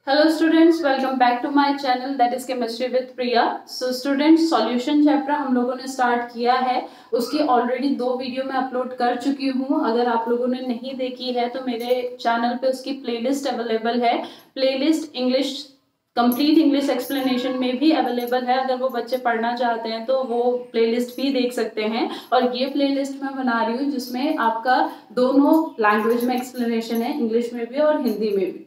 Hello students, welcome back to my channel that is chemistry with Priya. So students, solution chapter हम लोगों ने start किया है। उसकी ऑलरेडी 2 वीडियो मैं अपलोड कर चुकी हूँ। अगर आप लोगों ने नहीं देखी है तो मेरे चैनल पे उसकी प्लेलिस्ट अवेलेबल है। Playlist English complete English explanation में भी अवेलेबल है। अगर वो बच्चे पढ़ना चाहते हैं तो वो प्लेलिस्ट भी देख सकते हैं। और ये प्लेलिस्ट मैं बना रही हूँ जिसमें आपका दोनों लैंग्वेज में एक्सप्लेनेशन है, इंग्लिश में भी और हिंदी में भी।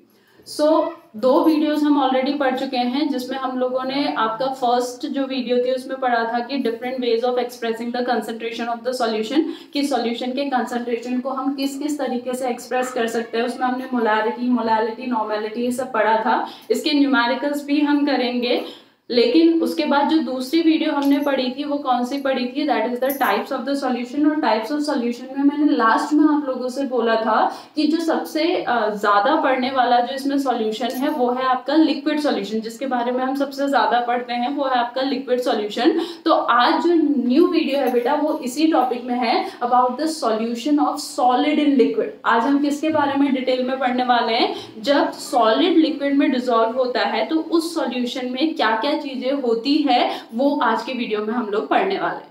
सो 2 वीडियोस हम ऑलरेडी पढ़ चुके हैं, जिसमें हम लोगों ने आपका फर्स्ट जो वीडियो थी उसमें पढ़ा था कि different ways of expressing the concentration of the solution, कि सॉल्यूशन के कंसंट्रेशन को हम किस किस तरीके से एक्सप्रेस कर सकते हैं। उसमें हमने मोलारिटी, मोलालिटी, नॉर्मेलिटी ये सब पढ़ा था। इसके न्यूमेरिकल्स भी हम करेंगे। लेकिन उसके बाद जो दूसरी वीडियो हमने पढ़ी थी वो कौन सी पढ़ी थी, that is the types of the solution. और टाइप्स ऑफ सॉल्यूशन में मैंने लास्ट में आप लोगों से बोला था कि जो सबसे ज्यादा पढ़ने वाला जो इसमें सॉल्यूशन है वो है आपका लिक्विड सॉल्यूशन, जिसके बारे में हम सबसे ज्यादा पढ़ते हैं वो है आपका लिक्विड सॉल्यूशन। तो आज जो न्यू वीडियो है बेटा वो इसी टॉपिक में है, about the solution of solid in liquid. आज हम किसके बारे में डिटेल में पढ़ने वाले हैं, जब सॉलिड लिक्विड में डिसॉल्व होता है तो उस सॉल्यूशन में क्या क्या चीजें होती है वो आज के वीडियो में हम लोग पढ़ने वाले हैं।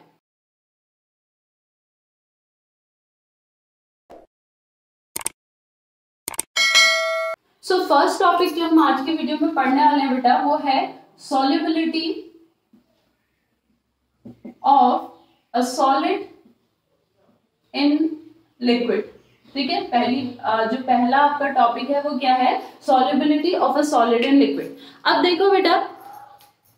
सो फर्स्ट टॉपिक जो हम आज के वीडियो में पढ़ने वाले हैं बेटा वो है solubility of a solid in liquid. ठीक है, जो पहला आपका टॉपिक है वो क्या है, solubility of a solid in liquid. अब देखो बेटा,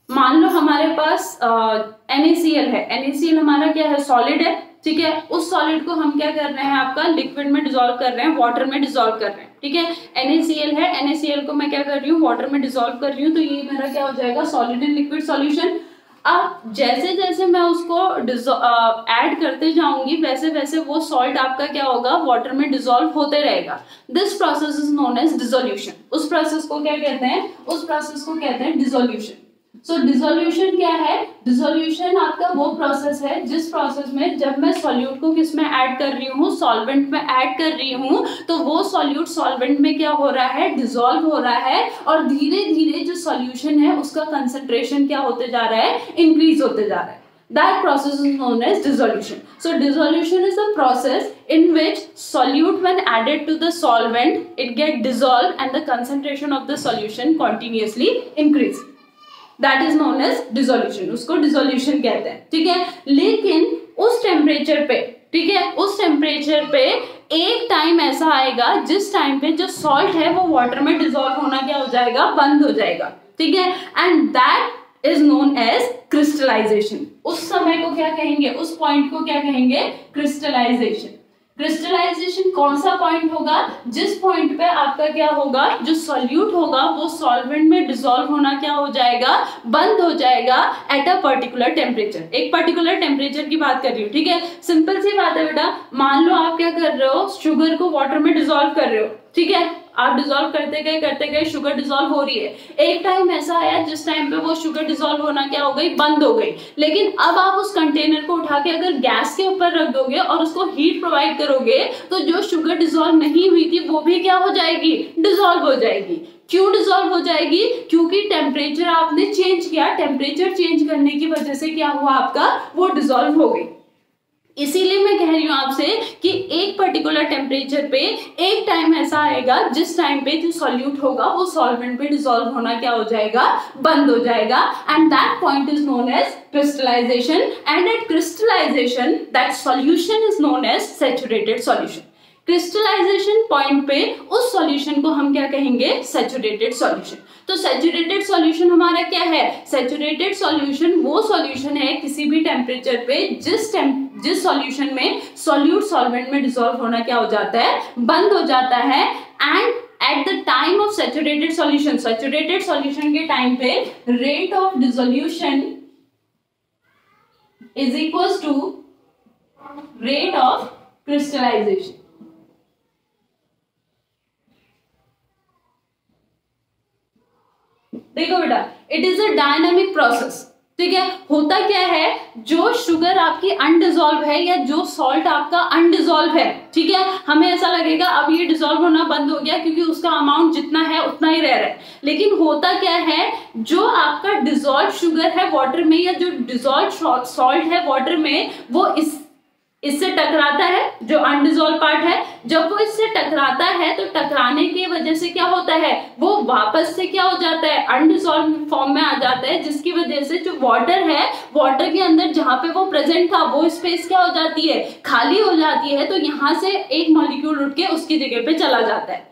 मान लो हमारे पास NaCl है। NaCl हमारा क्या है, सॉलिड है। ठीक है, उस सॉलिड को हम क्या कर रहे हैं, आपका लिक्विड में डिसॉल्व कर रहे हैं, वाटर में डिसॉल्व कर रहे हैं। ठीक है, NaCl है, NaCl को मैं क्या कर रही हूँ, वाटर में डिसॉल्व कर रही हूँ, तो ये मेरा क्या हो जाएगा, सॉलिड इन लिक्विड सॉल्यूशन। अब जैसे जैसे मैं उसको ऐड करते जाऊंगी वैसे वैसे वो सॉल्ट आपका क्या होगा, वाटर में डिसॉल्व होते रहेगा। This process is known as dissolution. उस प्रोसेस को क्या कहते हैं, उस प्रोसेस को कहते हैं डिसोल्यूशन। सो डिसोल्यूशन क्या है, डिसोल्यूशन आपका वो प्रोसेस है जिस प्रोसेस में जब मैं सॉल्यूट को किस में ऐड कर रही हूँ, सॉल्वेंट में ऐड कर रही हूँ, तो वो सॉल्यूट सॉल्वेंट में क्या हो रहा है, डिसॉल्व हो रहा है। और धीरे धीरे जो सॉल्यूशन है उसका कंसंट्रेशन क्या होते जा रहा है, इंक्रीज होते जा रहा है। That process is known as dissolution. So dissolution is a process in which solute when added to the solvent, it get dissolved and the concentration of the solution continuously increase. That is known as dissolution. उसको dissolution कहते हैं। ठीक है, लेकिन उस temperature पे, ठीक है, उस टेम्परेचर पे एक टाइम ऐसा आएगा जिस टाइम पे जो सॉल्ट है वो वाटर में डिसॉल्व होना क्या हो जाएगा, बंद हो जाएगा। ठीक है, and that is known as crystallization. उस समय को क्या कहेंगे, उस पॉइंट को क्या कहेंगे, क्रिस्टलाइजेशन। क्रिस्टलाइजेशन कौन सा पॉइंट होगा, जिस पॉइंट पे आपका क्या होगा, जो सॉल्यूट होगा वो सॉल्वेंट में डिसॉल्व होना क्या हो जाएगा, बंद हो जाएगा एट अ पर्टिकुलर टेम्परेचर। एक पर्टिकुलर टेम्परेचर की बात कर रही हूँ। ठीक है, सिंपल सी बात है बेटा, मान लो आप क्या कर रहे हो, शुगर को वाटर में डिसॉल्व कर रहे हो। ठीक है, आप डिसॉल्व करते गए शुगर डिसॉल्व हो रही है। एक टाइम ऐसा आया जिस टाइम पे वो शुगर डिसॉल्व होना क्या हो गई, बंद हो गई। लेकिन अब आप उस कंटेनर को उठा के अगर गैस के ऊपर रख दोगे और उसको हीट प्रोवाइड करोगे तो जो शुगर डिसॉल्व नहीं हुई थी वो भी क्या हो जाएगी, डिसॉल्व हो जाएगी। क्यों डिसॉल्व हो जाएगी, क्योंकि टेम्परेचर आपने चेंज किया। टेम्परेचर चेंज करने की वजह से क्या हुआ, आपका वो डिसॉल्व हो गई। इसीलिए मैं कह रही हूं आपसे कि एक पर्टिकुलर टेम्परेचर पे एक टाइम ऐसा आएगा जिस टाइम पे जो सॉल्यूट होगा वो सॉल्वेंट पे डिसॉल्व होना क्या हो जाएगा, बंद हो जाएगा। And that point is known as crystallization. And at crystallization that solution is known as saturated solution. Crystallization point पे उस सॉल्यूशन को हम क्या कहेंगे, सैचुरेटेड सॉल्यूशन। तो सैचुरेटेड सॉल्यूशन हमारा क्या है, सैचुरेटेड सॉल्यूशन वो सॉल्यूशन है किसी भी टेम्परेचर पे जिस सॉल्यूशन में सॉल्यूट सॉल्वेंट में डिसॉल्व होना क्या हो जाता है, बंद हो जाता है। And at the time of saturated solution के टाइम पे rate of dissolution is equal to rate of crystallization. देखो बेटा, it is a dynamic process. ठीक है। होता क्या है, जो शुगर आपकी अनडिजॉल्व है या जो सॉल्ट आपका अनडिजॉल्व है, ठीक है, हमें ऐसा लगेगा अब ये डिजॉल्व होना बंद हो गया क्योंकि उसका अमाउंट जितना है उतना ही रह रहा है, लेकिन होता क्या है, जो आपका डिजॉल्व शुगर है वाटर में या जो डिजॉल्व सॉल्ट है वाटर में, वो इससे टकराता है, जो अनडिजॉल्व पार्ट है, जब वो इससे टकराता है तो टकराने की वजह से क्या होता है, वो वापस से क्या हो जाता है, अनडिजॉल्व फॉर्म में आ जाता है, जिसकी वजह से जो वाटर है, वाटर के अंदर जहां पे वो प्रेजेंट था वो स्पेस क्या हो जाती है, खाली हो जाती है, तो यहां से एक मॉलिक्यूल उठ के उसकी जगह पे चला जाता है।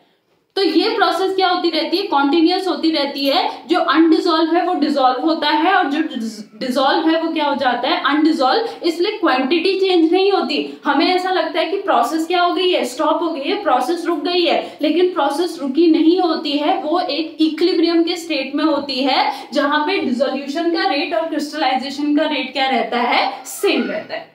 तो ये प्रोसेस क्या होती रहती है, कॉन्टिन्यूअस होती रहती है। जो अनडिजॉल्व है वो डिजॉल्व होता है और जो डिजॉल्व है वो क्या हो जाता है, अनडिजॉल्व, इसलिए क्वांटिटी चेंज नहीं होती। हमें ऐसा लगता है कि प्रोसेस क्या हो गई है, स्टॉप हो गई है, प्रोसेस रुक गई है, लेकिन प्रोसेस रुकी नहीं होती है, वो एक इक्विलिब्रियम के स्टेट में होती है जहां पे डिसोल्यूशन का रेट और क्रिस्टलाइजेशन का रेट क्या रहता है, सेम रहता है।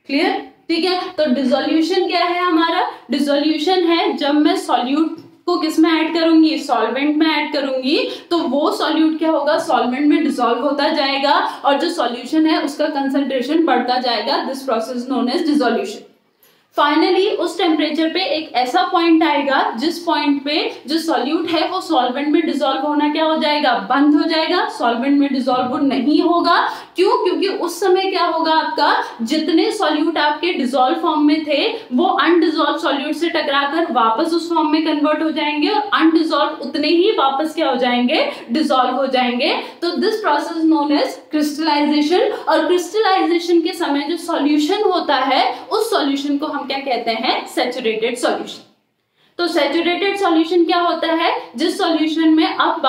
क्लियर, ठीक है। तो डिसोल्यूशन क्या है हमारा, डिसोल्यूशन है जब मैं सॉल्यूट को किस में ऐड करूंगी, सॉल्वेंट में ऐड करूंगी, तो वो सॉल्यूट क्या होगा, सॉल्वेंट में डिसॉल्व होता जाएगा और जो सॉल्यूशन है उसका कंसंट्रेशन बढ़ता जाएगा। This process known as dissolution. Finally उस टेम्परेचर पे एक ऐसा पॉइंट आएगा जिस पॉइंट पे जो सॉल्यूट है वो सॉल्वेंट में डिसॉल्व होना क्या हो जाएगा, बंद हो जाएगा, सॉल्वेंट में डिसॉल्व नहीं होगा। क्यों, क्योंकि उस समय क्या होगा, आपका जितने सॉल्यूट आपके डिसॉल्व फॉर्म में थे वो अनडिसॉल्व सॉल्यूट से टकराकर वापस उस फॉर्म में कन्वर्ट हो जाएंगे और अनडिसॉल्व उतने ही वापस क्या हो जाएंगे, डिसॉल्व हो जाएंगे। तो this process known as crystallization. और क्रिस्टलाइजेशन के समय जो सॉल्यूशन होता है उस सॉल्यूशन को हम क्या कहते हैं, सैचुरेटेड सॉल्यूशन। तो सैचुरेटेड सॉल्यूशन क्या होता है, जिस सॉल्यूशन में अब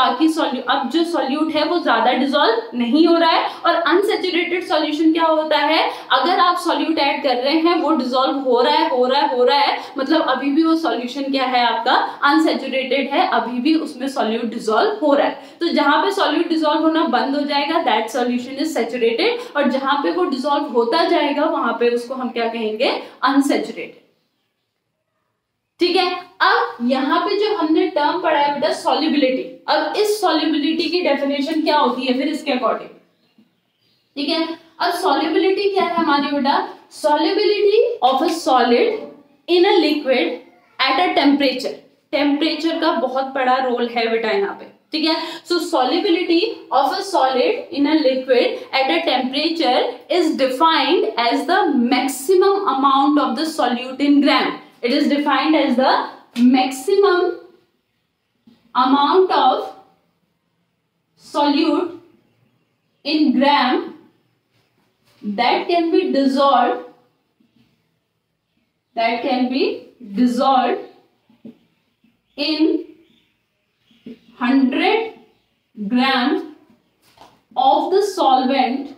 जो सॉल्यूट है वो ज्यादा डिसॉल्व नहीं हो रहा है। और अनसैचुरेटेड सॉल्यूशन क्या होता है, अगर आप सॉल्यूट ऐड कर रहे हैं वो डिसॉल्व हो रहा है, मतलब अभी भी वो सॉल्यूशन क्या है आपका, अनसैचुरेटेड है, अभी भी उसमें सॉल्यूट डिसॉल्व हो रहा है। तो जहां पे सॉल्यूट डिसॉल्व होना बंद हो जाएगा दैट सॉल्यूशन इज सैचुरेटेड, और जहां पे वो डिसॉल्व होता जाएगा वहां पे उसको हम क्या कहेंगे, अनसैचुरेटेड। ठीक है। अब यहाँ पे जो हमने टर्म पढ़ा है बेटा सॉल्युबिलिटी, अब इस सॉल्युबिलिटी की डेफिनेशन क्या होती है फिर इसके अकॉर्डिंग, ठीक है। अब सॉल्युबिलिटी क्या है हमारी बेटा, solubility of a solid in a liquid at a temperature. Temperature का बहुत बड़ा रोल है बेटा यहाँ पे, ठीक है। So solubility of a solid in a liquid at a temperature is defined as the maximum amount of the solute in gram. It is defined as the maximum amount of solute in gram that can be dissolved in 100 grams of the solvent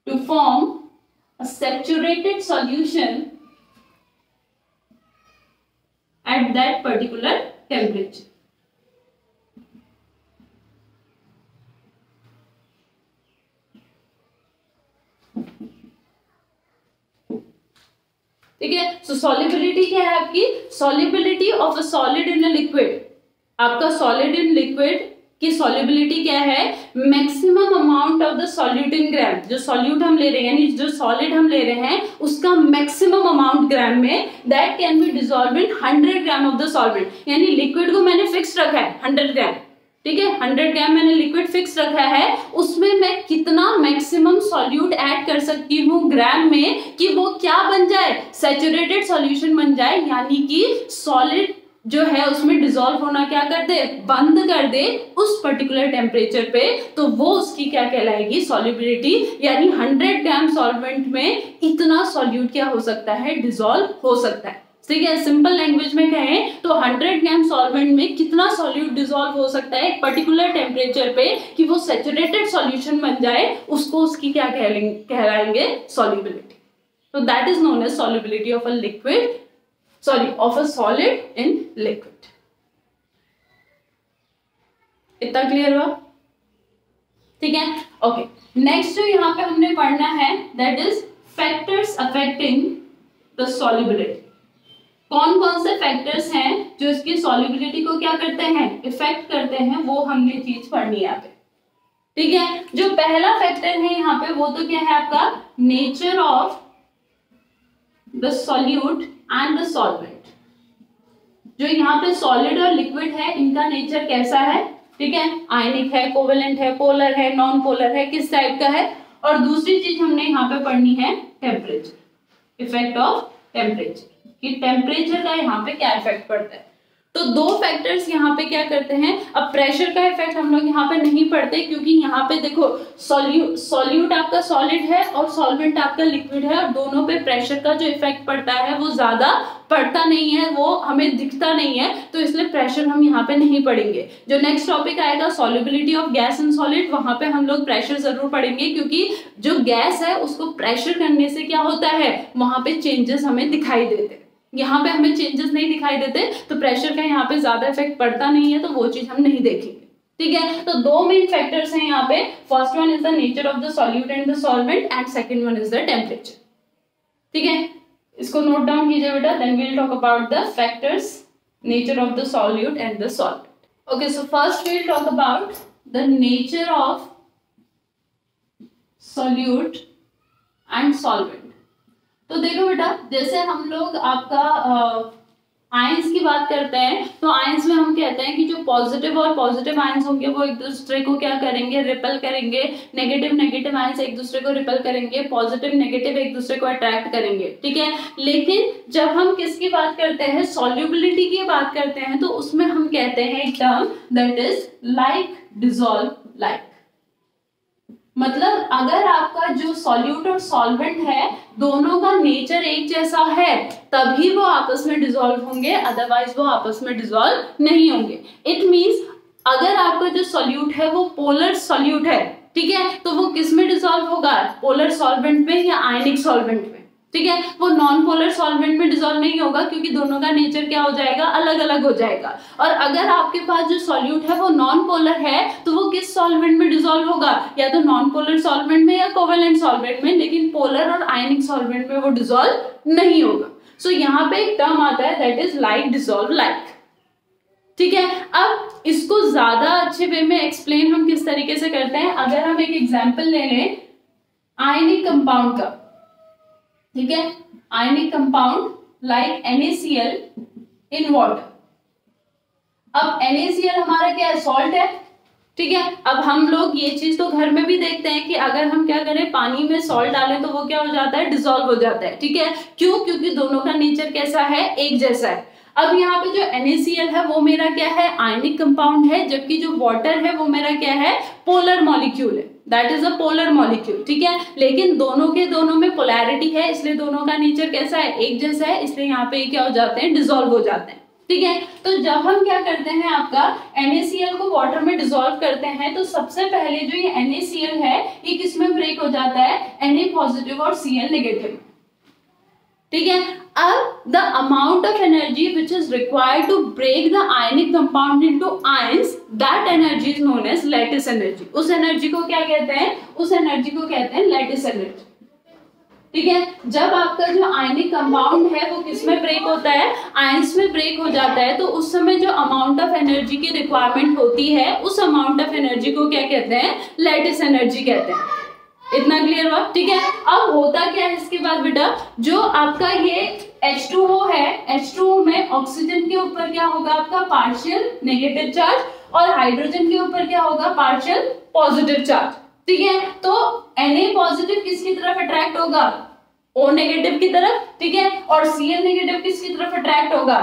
to form a saturated solution at that particular temperature. ठीक है। So solubility क्या है आपकी, solubility of a solid in a liquid. आपका solid in liquid की solubility क्या है, maximum amount of the solute in gram. जो सॉल्यूट हम ले रहे हैं यानी जो सॉलिड हम ले रहे हैं उसका मैक्सिमम अमाउंट ग्राम में, that can be dissolve in 100 gram of the solvent. यानी लिक्विड को मैंने फिक्स रखा है 100 ग्राम, ठीक है, 100 ग्राम मैंने लिक्विड फिक्स रखा है, उसमें मैं कितना मैक्सिमम सॉल्यूट ऐड कर सकती हूँ ग्राम में कि वो क्या बन जाए, सैचुरेटेड सॉल्यूशन बन जाए, यानी कि सॉलिड जो है उसमें डिसॉल्व होना क्या कर दे, बंद कर दे उस पर्टिकुलर टेम्परेचर पे। तो वो उसकी क्या कहलाएगी, सॉल्युबिलिटी। यानी 100 ग्राम सॉल्वेंट में इतना सॉल्यूट क्या हो सकता है, डिसॉल्व हो सकता है। ठीक है, सिंपल लैंग्वेज में कहें तो 100 ग्राम सॉल्वेंट में कितना सॉल्यूट डिसॉल्व हो सकता है एक पर्टिकुलर टेम्परेचर पे कि वो सैचुरेटेड सॉल्यूशन बन जाए, उसको उसकी क्या कहलाएंगे, सॉल्युबिलिटी। तो that is known as solubility of a liquid, sorry of a solid in liquid. इतना क्लियर हुआ, ठीक है। ओके, नेक्स्ट जो यहाँ पे हमने पढ़ना है that is factors affecting the solubility. कौन कौन से फैक्टर्स हैं जो इसकी सॉल्युबिलिटी को क्या करते हैं, इफेक्ट करते हैं, वो हमने चीज पढ़नी है यहाँ पे। ठीक है, जो पहला फैक्टर है यहाँ पे वो तो क्या है आपका, nature of the solute and the solvent. जो यहाँ पे सॉलिड और लिक्विड है इनका नेचर कैसा है, ठीक है, आयनिक है, कोवेलेंट है, पोलर है, नॉन पोलर है, किस टाइप का है। और दूसरी चीज हमने यहाँ पे पढ़नी है टेम्परेचर, इफेक्ट ऑफ टेम्परेचर, कि टेम्परेचर का यहाँ पे क्या इफेक्ट पड़ता है। तो दो फैक्टर्स यहाँ पे क्या करते हैं। अब प्रेशर का इफेक्ट हम लोग यहाँ पे नहीं पढ़ते, क्योंकि यहाँ पे देखो सॉल्यूट आपका सॉलिड है और सॉल्वेंट आपका लिक्विड है, और दोनों पे प्रेशर का जो इफेक्ट पड़ता है वो ज्यादा पड़ता नहीं है, वो हमें दिखता नहीं है, तो इसलिए प्रेशर हम यहाँ पे नहीं पढ़ेंगे। जो नेक्स्ट टॉपिक आएगा solubility of gas and solid, वहां पे हम लोग प्रेशर जरूर पढ़ेंगे, क्योंकि जो गैस है उसको प्रेशर करने से क्या होता है, वहां पे चेंजेस हमें दिखाई देते हैं। यहाँ पे हमें चेंजेस नहीं दिखाई देते, तो प्रेशर का यहाँ पे ज्यादा इफेक्ट पड़ता नहीं है, तो वो चीज हम नहीं देखेंगे। ठीक है, तो दो मेन फैक्टर्स हैं यहाँ पे, first one is the nature of the solute and the solvent, and second one is the temperature. ठीक है, इसको नोट डाउन कीजिए बेटा, then we will talk about the factors, nature of the solute and the solvent. Okay, so first we will talk about the nature of solute and solvent. तो देखो बेटा, जैसे हम लोग आपका आयंस की बात करते हैं, तो आयंस में हम कहते हैं कि जो पॉजिटिव और पॉजिटिव आयंस होंगे वो एक दूसरे को क्या करेंगे, रिपेल करेंगे। नेगेटिव आयंस एक दूसरे को रिपेल करेंगे, पॉजिटिव नेगेटिव एक दूसरे को अट्रैक्ट करेंगे। ठीक है, लेकिन जब हम किसकी बात करते हैं, सॉल्युबिलिटी की बात करते हैं, तो उसमें हम कहते हैं एक term that is like dissolve like. मतलब अगर आपका जो सॉल्यूट और सॉल्वेंट है दोनों का नेचर एक जैसा है, तभी वो आपस में डिसॉल्व होंगे, अदरवाइज वो आपस में डिसॉल्व नहीं होंगे। इट मींस अगर आपका जो सॉल्यूट है वो पोलर सॉल्यूट है, ठीक है, तो वो किस में डिसॉल्व होगा, पोलर सॉल्वेंट में या आयनिक सॉल्वेंट में। ठीक है, वो नॉन पोलर सॉल्वेंट में डिसॉल्व नहीं होगा, क्योंकि दोनों का नेचर क्या हो जाएगा, अलग अलग हो जाएगा। और अगर आपके पास जो सॉल्यूट है वो नॉन पोलर है, तो वो किस सॉल्वेंट में डिसॉल्व होगा, या तो नॉन पोलर सॉल्वेंट में या कोवेलेंट सॉल्वेंट में, लेकिन पोलर और आयनिक सॉल्वेंट में वो डिसॉल्व नहीं होगा। सो यहाँ पे एक टर्म आता है that is like dissolve like. ठीक है, अब इसको ज्यादा अच्छे वे में एक्सप्लेन हम किस तरीके से करते हैं, अगर हम एक एग्जाम्पल ले लें आयनिक कंपाउंड का। ठीक है, ionic compound like NaCl in water. अब NaCl हमारा क्या है, सॉल्ट है। ठीक है, अब हम लोग ये चीज तो घर में भी देखते हैं कि अगर हम क्या करें, पानी में सॉल्ट डालें तो वो क्या हो जाता है, डिसॉल्व हो जाता है। ठीक है, क्यों, क्योंकि दोनों का नेचर कैसा है, एक जैसा है। अब यहाँ पे जो NaCl है वो मेरा क्या है, आयनिक कंपाउंड है, जबकि जो वाटर है वो मेरा क्या है, पोलर मॉलिक्यूल है, that is a polar molecule. ठीक है, लेकिन दोनों में पोलैरिटी है, इसलिए दोनों का नेचर कैसा है, एक जैसा है, इसलिए यहाँ पे क्या हो जाते हैं, डिसॉल्व हो जाते हैं। ठीक है, तो जब हम क्या करते हैं, आपका NaCl को वाटर में डिसॉल्व करते हैं, तो सबसे पहले जो ये NaCl है ये किसमें ब्रेक हो जाता है, Na पॉजिटिव और Cl नेगेटिव। ठीक है, अब the amount of energy which is required to break the ionic compound into ions, that energy is known as lattice energy. उस एनर्जी को क्या कहते हैं, उस एनर्जी को कहते हैं लैटिस एनर्जी। ठीक है, जब आपका जो आयनिक कंपाउंड है वो किस में ब्रेक होता है, आयंस में ब्रेक हो जाता है, तो उस समय जो अमाउंट ऑफ एनर्जी की रिक्वायरमेंट होती है, उस अमाउंट ऑफ एनर्जी को क्या कहते हैं, लैटिस एनर्जी कहते हैं। इतना क्लियर हुआ। ठीक है, अब होता क्या है इसके बाद बेटा, जो आपका ये H2O है, H2O में ऑक्सीजन के ऊपर क्या होगा, आपका पार्शियल नेगेटिव चार्ज, और हाइड्रोजन के ऊपर क्या होगा, पार्शियल पॉजिटिव चार्ज। ठीक है, तो Na पॉजिटिव किसकी तरफ अट्रैक्ट होगा, O नेगेटिव की तरफ। ठीक है, और Cl नेगेटिव किसकी तरफ अट्रैक्ट होगा,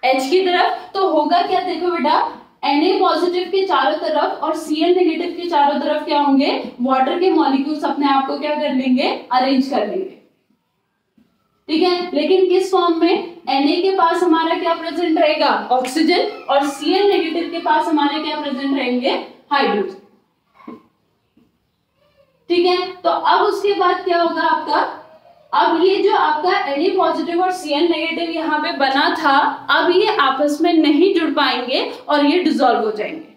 H की तरफ। तो होगा क्या, देखो बेटा, Na पॉजिटिव के चारों तरफ और Cl नेगेटिव के चारों तरफ क्या होंगे, वाटर के मॉलिक्यूल्स अपने आप को क्या कर लेंगे, अरेंज कर लेंगे। ठीक है, लेकिन किस फॉर्म में, Na के पास हमारा क्या प्रेजेंट रहेगा, ऑक्सीजन, और Cl नेगेटिव के पास हमारे क्या प्रेजेंट रहेंगे, हाइड्रोजन। ठीक है, तो अब उसके बाद क्या होगा आपका, अब ये जो आपका Na पॉजिटिव और Cl नेगेटिव यहाँ पे बना था, अब ये आपस में नहीं जुड़ पाएंगे और ये डिसॉल्व हो जाएंगे।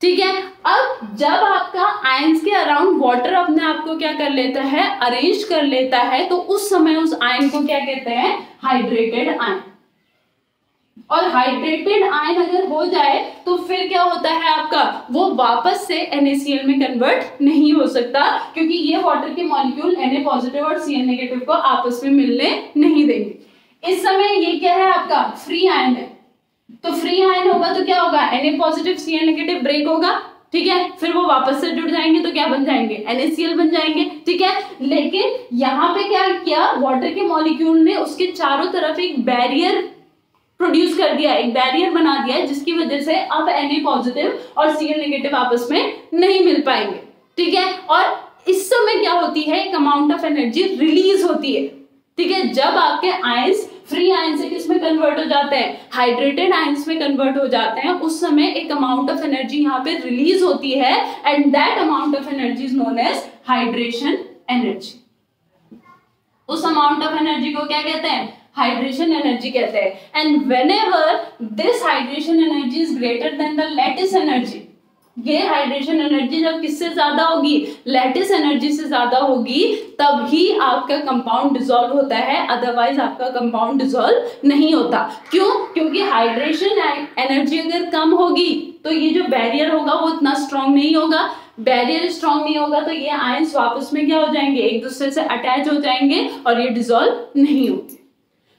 ठीक है, अब जब आपका आयंस के अराउंड वाटर अपने आप को क्या कर लेता है, अरेंज कर लेता है, तो उस समय उस आयन को क्या कहते हैं, हाइड्रेटेड आयन। और हाइड्रेटेड आयन अगर हो जाए तो फिर क्या होता है आपका, वो वापस से NaCl में कन्वर्ट नहीं हो सकता, क्योंकि ये वाटर के मॉलिक्यूल Na पॉजिटिव और Cl नेगेटिव को आपस में मिलने नहीं देंगे। इस समय ये क्या है आपका, फ्री आयन है, तो फ्री आयन होगा तो क्या होगा, Na positive Cl negative break होगा, ठीक है, फिर वो वापस से जुड़ जाएंगे तो क्या बन जाएंगे, NaCl बन जाएंगे, ठीक है। लेकिन यहाँ पे क्या किया, वाटर के मॉलिक्यूल ने उसके चारों तरफ एक बैरियर प्रोड्यूस कर दिया, एक बैरियर बना दिया है, जिसकी वजह से अब Na पॉजिटिव और Cl नेगेटिव आपस में नहीं मिल पाएंगे, ठीक है। और इस समय क्या होती है, एक अमाउंट ऑफ एनर्जी रिलीज होती है, ठीक है। जब आपके आयंस फ्री आयन से किस में कन्वर्ट हो जाते हैं, हाइड्रेटेड आयंस में कन्वर्ट हो जाते हैं, उस समय एक अमाउंट ऑफ एनर्जी यहाँ पे रिलीज होती है, and that amount of energy is known as hydration energy. उस अमाउंट ऑफ एनर्जी को क्या कहते हैं, हाइड्रेशन एनर्जी कहते हैं। And whenever this hydration energy is greater than the lattice energy, ये हाइड्रेशन एनर्जी जब किससे ज्यादा होगी, लैटिस एनर्जी से ज्यादा होगी, तब ही आपका कंपाउंड डिसॉल्व होता है, अदरवाइज आपका कंपाउंड डिसॉल्व नहीं होता। क्यों, क्योंकि हाइड्रेशन एनर्जी अगर कम होगी तो ये जो बैरियर होगा वो इतना स्ट्रांग नहीं होगा, बैरियर स्ट्रांग नहीं होगा तो ये आयंस वापस में क्या हो जाएंगे, एक दूसरे से अटैच हो जाएंगे और ये डिसॉल्व नहीं होंगे।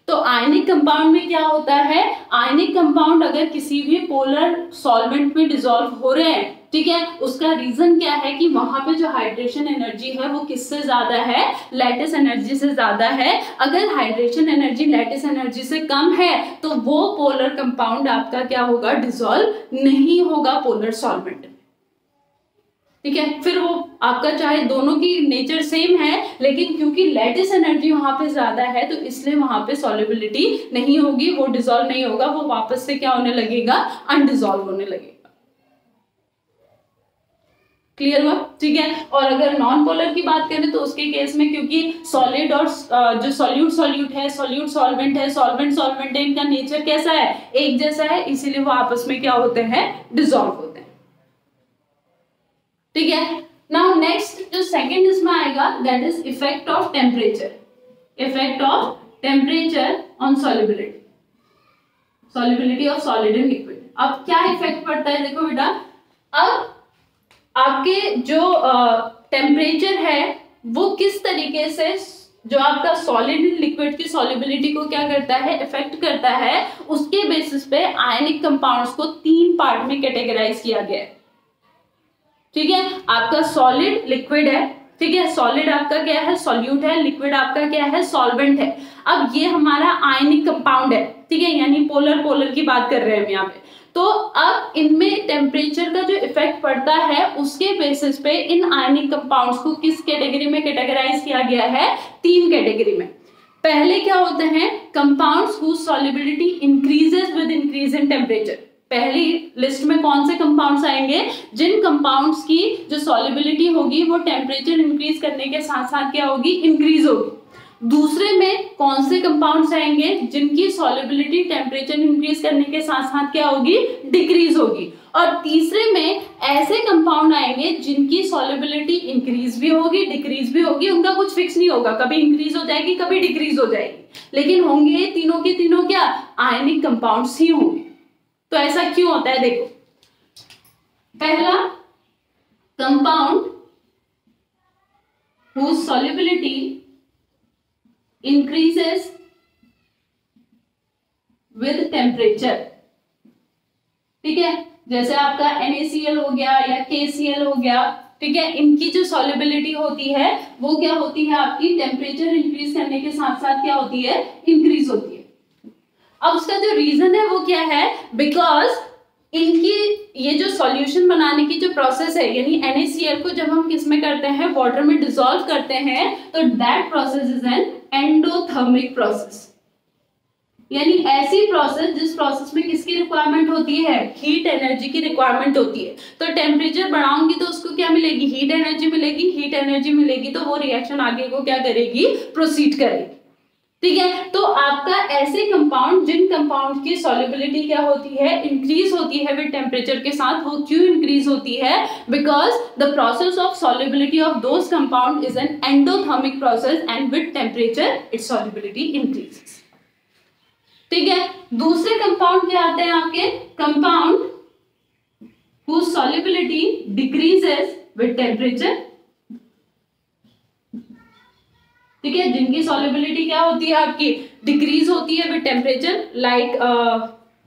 तो आयनिक कंपाउंड में क्या होता है, आयनिक कंपाउंड अगर किसी भी पोलर सॉल्वेंट में डिसॉल्व हो रहे हैं, ठीक है, उसका रीजन क्या है कि वहां पे जो हाइड्रेशन एनर्जी है वो किससे ज्यादा है, लैटिस एनर्जी से ज्यादा है। अगर हाइड्रेशन एनर्जी लैटिस एनर्जी से कम है तो वो पोलर कंपाउंड आपका क्या होगा, डिसॉल्व नहीं होगा पोलर सॉल्वेंट, ठीक है। फिर वो आपका चाहे दोनों की नेचर सेम है, लेकिन क्योंकि लैटिस एनर्जी वहां पे ज्यादा है तो इसलिए वहां पे सॉल्युबिलिटी नहीं होगी, वो डिसॉल्व नहीं होगा, वो वापस से क्या होने लगेगा, अनडिसॉल्व होने लगेगा। क्लियर हुआ, ठीक है। और अगर नॉन पोलर की बात करें तो उसके केस में क्योंकि सॉलिड और जो सॉल्यूट है, सॉल्यूट सॉल्वेंट है, सॉल्वेंट सॉल्वेंट है, इनका नेचर कैसा है, एक जैसा है, इसीलिए वो आपस में क्या होते हैं, डिसॉल्व होते हैं, ठीक है। नाउ नेक्स्ट जो सेकंड इसमें आएगा that is effect of temperature, effect of temperature on solubility, solubility of solid in liquid. अब क्या इफेक्ट पड़ता है, देखो बेटा, अब आपके जो टेम्परेचर है वो किस तरीके से जो आपका सॉलिड इन लिक्विड की सॉल्युबिलिटी को क्या करता है, इफेक्ट करता है, उसके बेसिस पे आयनिक कंपाउंड्स को 3 पार्ट में कैटेगराइज किया गया है, ठीक है। आपका सॉलिड लिक्विड है, ठीक है, सॉलिड आपका क्या है, सॉल्यूट है, लिक्विड आपका क्या है, सॉल्वेंट है। अब ये हमारा आयनिक कंपाउंड है, ठीक है, यानी पोलर पोलर की बात कर रहे हैं हम यहाँ पे। तो अब इनमें टेम्परेचर का जो इफेक्ट पड़ता है उसके बेसिस पे इन आयनिक कंपाउंड्स को किस कैटेगरी में कैटेगराइज किया गया है, 3 कैटेगरी में। पहले क्या होते हैं, compounds whose solubility increases with increase in temperature. पहली लिस्ट में कौन से कंपाउंड्स आएंगे, जिन कंपाउंड्स की जो सॉल्युबिलिटी होगी वो टेम्परेचर इंक्रीज करने के साथ साथ क्या होगी, इंक्रीज होगी। दूसरे में कौन से कंपाउंड्स आएंगे, जिनकी सॉल्युबिलिटी टेम्परेचर इंक्रीज करने के साथ साथ क्या होगी, डिक्रीज होगी। और तीसरे में ऐसे कंपाउंड आएंगे जिनकी सॉल्युबिलिटी इंक्रीज भी होगी, डिक्रीज भी होगी, उनका कुछ फिक्स नहीं होगा, कभी इंक्रीज हो जाएगी, कभी डिक्रीज हो जाएगी, लेकिन होंगे तीनों के तीनों क्या, आयनिक कंपाउंड्स ही होंगे। तो ऐसा क्यों होता है, देखो, पहला compound whose solubility increases with temperature, ठीक है, जैसे आपका NaCl हो गया या KCl हो गया, ठीक है, इनकी जो सॉल्युबिलिटी होती है वो क्या होती है, आपकी टेम्परेचर इंक्रीज करने के साथ साथ क्या होती है, इंक्रीज होती है। अब उसका जो रीजन है वो क्या है, बिकॉज इनकी ये जो सॉल्यूशन बनाने की जो प्रोसेस है, यानी NaCl को जब हम किस में करते हैं, वाटर में डिसॉल्व करते हैं, तो that process is an endothermic process, यानी ऐसी प्रोसेस जिस प्रोसेस में किसकी रिक्वायरमेंट होती है, हीट एनर्जी की रिक्वायरमेंट होती है। तो टेम्परेचर बढ़ाऊंगी तो उसको क्या मिलेगी, हीट एनर्जी मिलेगी, हीट एनर्जी मिलेगी तो वो रिएक्शन आगे को क्या करेगी, प्रोसीड करेगी, ठीक है। तो आपका ऐसे कंपाउंड जिन कंपाउंड की सॉल्युबिलिटी क्या होती है, इंक्रीज होती है विद टेम्परेचर के साथ, वो क्यों इंक्रीज होती है, because the process of solubility of those compound is an endothermic process and with temperature it's solubility increases. ठीक है। दूसरे कंपाउंड क्या आते हैं आपके, compound whose solubility decreases with temperature, ठीक है, जिनकी solubility क्या होती है आपकी, डिक्रीज होती है with temperature, like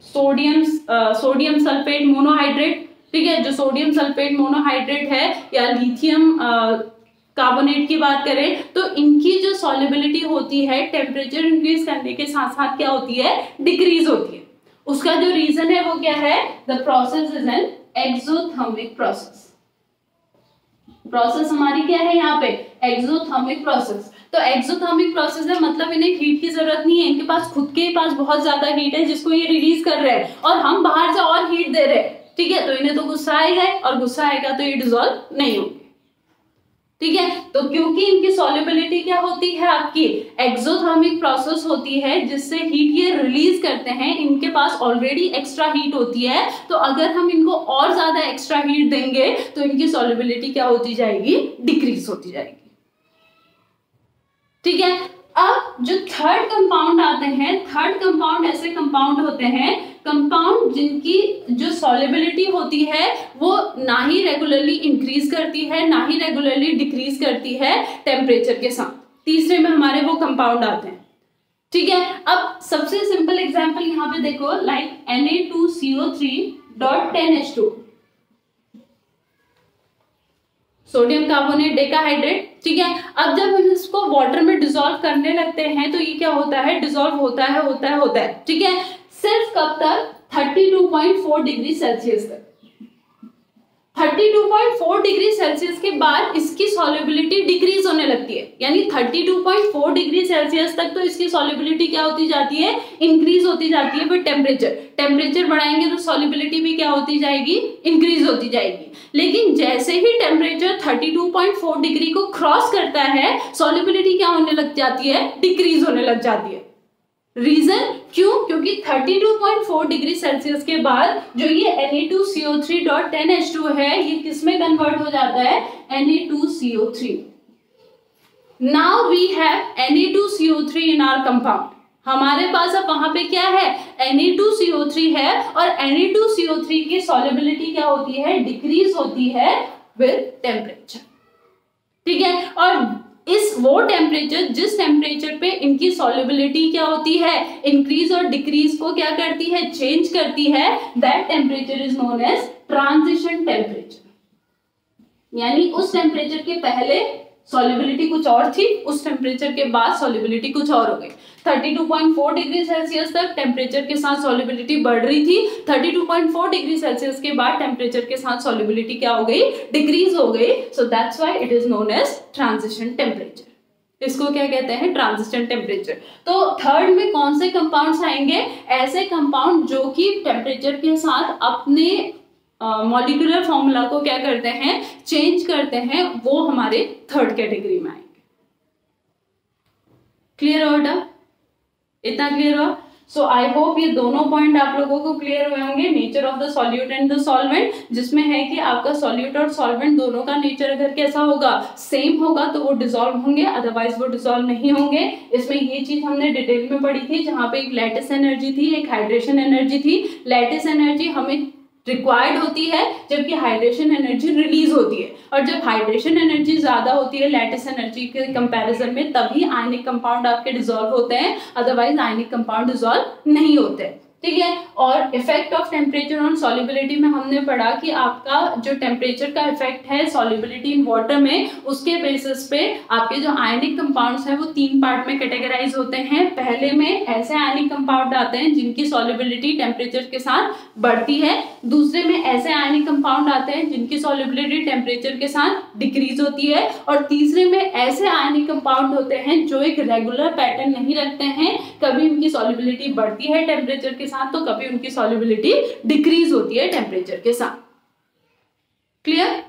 sodium sulphate monohydrate, ठीक है, जो सोडियम सल्फेट मोनोहाइड्रेट है या लिथियम कार्बोनेट की बात करें तो इनकी जो सॉल्युबिलिटी होती है टेम्परेचर इंक्रीज करने के साथ साथ क्या होती है, डिक्रीज होती है। उसका जो रीजन है वो क्या है, the process is an exothermic process. Process हमारी क्या है यहाँ पे, एक्सोथर्मिक प्रोसेस। तो एक्सोथर्मिक प्रोसेस है मतलब इन्हें हीट की जरूरत नहीं है, इनके पास खुद के पास बहुत ज्यादा हीट है जिसको ये रिलीज कर रहे हैं और हम बाहर से और हीट दे रहे हैं, ठीक है, तो इन्हें तो गुस्सा आएगा और गुस्सा आएगा तो ये डिसॉल्व नहीं होंगे, ठीक है। तो क्योंकि इनकी सॉल्युबिलिटी क्या होती है आपकी, एक्सोथर्मिक प्रोसेस होती है जिससे हीट ये रिलीज करते हैं, इनके पास ऑलरेडी एक्स्ट्रा हीट होती है, तो अगर हम इनको और ज्यादा एक्स्ट्रा हीट देंगे तो इनकी सॉल्युबिलिटी क्या होती जाएगी, डिक्रीज होती जाएगी, ठीक है। अब जो थर्ड कंपाउंड आते हैं, थर्ड कंपाउंड ऐसे कंपाउंड होते हैं, कंपाउंड जिनकी जो सॉल्युबिलिटी होती है वो ना ही रेगुलरली इंक्रीज करती है ना ही रेगुलरली डिक्रीज करती है टेम्परेचर के साथ। तीसरे में हमारे वो कंपाउंड आते हैं, ठीक है। अब सबसे सिंपल एग्जांपल यहाँ पे देखो, like Na2CO3.10H2, sodium carbonate decahydrate, ठीक है। अब जब हम इसको वाटर में डिसॉल्व करने लगते हैं तो ये क्या होता है, डिसॉल्व होता है, ठीक है। सिर्फ कब तक, 32.4 डिग्री सेल्सियस तक। 32.4 डिग्री सेल्सियस के बाद इसकी सॉल्युबिलिटी डिक्रीज होने लगती है, यानी 32.4 डिग्री सेल्सियस तक तो इसकी सॉल्युबिलिटी क्या होती जाती है, इंक्रीज होती जाती है विद टेम्परेचर बढ़ाएंगे तो सॉल्युबिलिटी भी क्या होती जाएगी, इंक्रीज होती जाएगी। लेकिन जैसे ही टेम्परेचर 32.4 डिग्री को क्रॉस करता है सॉल्युबिलिटी क्या होने लग जाती है, डिक्रीज होने लग जाती है। रीजन क्यों, क्योंकि 32.4 डिग्री सेल्सियस के बाद जो ये Na2CO3.10H2 है ये किसमें कन्वर्ट हो जाता है, Na2CO3। Now we have Na2CO3 in our compound. हमारे पास अब वहां पे क्या है, Na2CO3 है और Na2CO3 की सॉल्युबिलिटी क्या होती है, डिक्रीज होती है विद टेम्परेचर, ठीक है। और इस वो टेम्परेचर जिस टेम्परेचर पे इनकी सॉल्युबिलिटी क्या होती है, इंक्रीज और डिक्रीज को क्या करती है, चेंज करती है, that temperature is known as transition temperature. यानी उस टेम्परेचर के पहले सॉल्युबिलिटी कुछ और थी, उस टेम्परेचर के बाद सॉल्युबिलिटी कुछ और हो गई। 32.4 डिग्री सेल्सियस तक टेम्परेचर के साथ सॉल्युबिलिटी बढ़ रही थी, 32.4 डिग्री सेल्सियस के बाद टेम्परेचर के साथ सॉल्युबिलिटी क्या हो गई, डिक्रीज हो गई। So that's why it is known as transition temperature. इसको क्या कहते हैं, ट्रांजिशन टेम्परेचर। तो थर्ड में कौन से कंपाउंड्स आएंगे, ऐसे कंपाउंड जो कि टेम्परेचर के साथ अपने मॉलिक्यूलर फॉर्मूला को क्या करते हैं, चेंज करते हैं, वो हमारे थर्ड कैटेगरी में आएंगे। क्लियर हो बेटा, इतना क्लियर हुआ। सो आई होप ये दोनों पॉइंट आप लोगों को क्लियर हुए होंगे, nature of the solute and the solvent, जिसमें है कि आपका सॉल्यूट और सॉल्वेंट दोनों का नेचर अगर कैसा होगा, सेम होगा तो वो डिसॉल्व होंगे, अदरवाइज वो डिसॉल्व नहीं होंगे। इसमें ये चीज हमने डिटेल में पढ़ी थी, जहां पे एक लैटिस एनर्जी थी, एक हाइड्रेशन एनर्जी थी। लैटिस एनर्जी हमें रिक्वायर्ड होती है जबकि हाइड्रेशन एनर्जी रिलीज होती है, और जब हाइड्रेशन एनर्जी ज्यादा होती है लैटिस एनर्जी के कंपैरिजन में तभी आयनिक कंपाउंड आपके डिसॉल्व होते हैं, अदरवाइज आयनिक कंपाउंड डिसॉल्व नहीं होते, ठीक है। और effect of temperature on solubility में हमने पढ़ा कि आपका जो टेम्परेचर का इफेक्ट है सॉल्युबिलिटी इन वाटर में, उसके बेसिस पे आपके जो आयनिक कंपाउंड्स हैं वो 3 पार्ट में कैटेगराइज होते हैं। पहले में ऐसे आयनिक कंपाउंड आते हैं जिनकी सॉल्युबिलिटी टेम्परेचर के साथ बढ़ती है, दूसरे में ऐसे आयनिक कंपाउंड आते हैं जिनकी सॉल्युबिलिटी टेम्परेचर के साथ डिक्रीज होती है, और तीसरे में ऐसे आयनिक कंपाउंड होते हैं जो एक रेगुलर पैटर्न नहीं रखते हैं, कभी उनकी सॉल्युबिलिटी बढ़ती है टेम्परेचर के साथ तो कभी उनकी सॉल्युबिलिटी डिक्रीज होती है टेम्परेचर के साथ। क्लियर,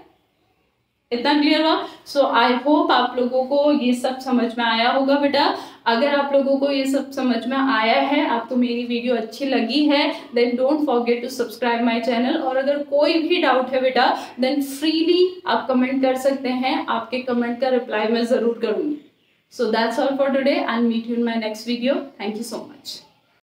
इतना क्लियर हुआ। सो आई होप आप लोगों को ये सब समझ में आया होगा बेटा। अगर आप लोगों को ये सब समझ में आया है, आपको मेरी वीडियो अच्छी लगी है, then don't forget to subscribe my channel. और अगर कोई भी डाउट है बेटा देन फ्रीली आप कमेंट कर सकते हैं, आपके कमेंट का रिप्लाई मैं जरूर करूंगी। So that's all for today, I will meet you in my next video. Thank you so much.